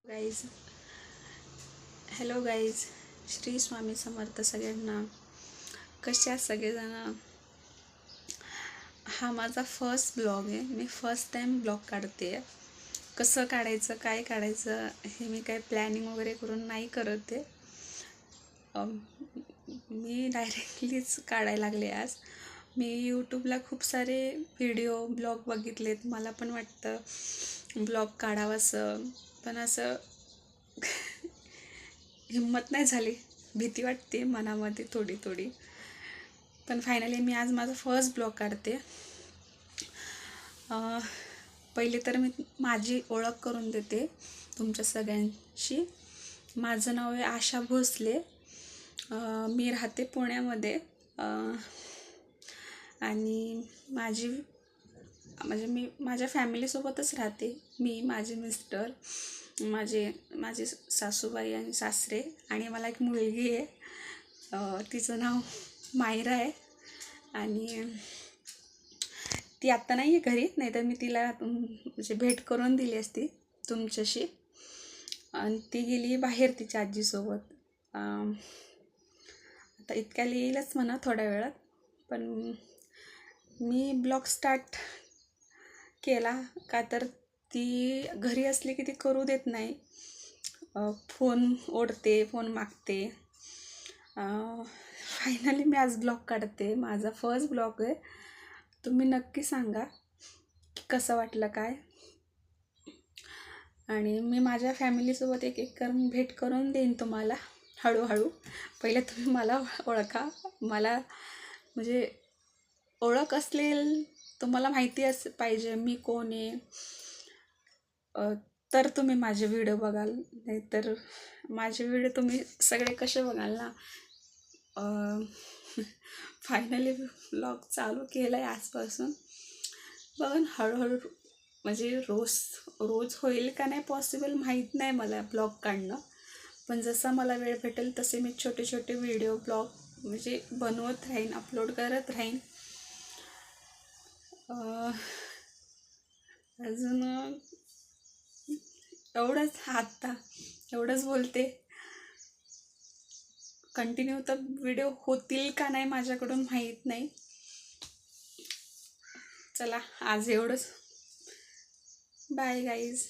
Guys, hello guys, Shri Swami Samarth सगळ्यांना. कसे आहात सगळेजण? हा माझा फर्स्ट ब्लॉग आहे. मी फर्स्ट टाईम ब्लॉग काढते. कसं काढायचं, काय काढायचं हे मी काय प्लॅनिंग वगैरे करून नाही करत आहे. मी डायरेक्टलीच काढायला लागले. आज मी यूट्यूबला खूप सारे व्हिडिओ ब्लॉग बघितलेत. मला पण वाटतं ब्लॉग काढावंसं, पण असं हिंमत नाही झाली. भीती वाटते मनामध्ये थोडी थोडी. पण फायनली मी आज माझा फर्स्ट ब्लॉग काढते. पहिले तर मी माझी ओळख करून देते तुमच्या सगळ्यांशी. माझं नाव आहे आशा भोसले. मी राहते पुण्यामध्ये. आणि मी माझ्या फॅमिलीसोबतच राहते. मी, माझे मिस्टर, माझे सासूबाई आणि सासरे, आणि मला एक मुलगी आहे. तिचं नाव मायरा आहे. आणि ती आत्ता नाही आहे घरी, नाही तर मी तिला म्हणजे भेट करून दिली असती तुमच्याशी. आणि ती गेली बाहेर तिच्या आजीसोबत. आता इतक्याला येईलच म्हणा थोड्या वेळात. पण मी ब्लॉग स्टार्ट केला का तर ती घरी असली की ती करू देत नाही. फोन ओढते, फोन मागते. फायनली मी आज ब्लॉग काढते. माझा फर्स्ट ब्लॉग आहे. तुम्ही नक्की सांगा कसं वाटलं काय. आणि मी माझ्या फॅमिलीसोबत एक एक करून भेट करून देईन तुम्हाला हळूहळू. पहिले तुम्ही मला ओळखा. मला म्हणजे ओळख असलेल, तुम्हाला माहिती पाहिजे मी कोण आहे, तर तुम्ही माझे व्हिडिओ बघाल. नाही तर माझे व्हिडिओ तुम्ही सगळे कसे बघाल ना. फायनली ब्लॉग चालू केला आहे आजपासून. बघा हळूहळू, म्हणजे रोज होईल का नाही पॉसिबल माहीत नाही मला ब्लॉग काढणं. पण जसा मला वेळ भेटेल तसे मी छोटे छोटे व्हिडिओ ब्लॉग म्हणजे बनवत राहीन, अपलोड करत राहीन. अजून एवढंच बोलते. कंटिन्यू तर व्हिडिओ होतील का नाही माझ्याकडून माहीत नाही. चला आज एवढंच. Bye guys.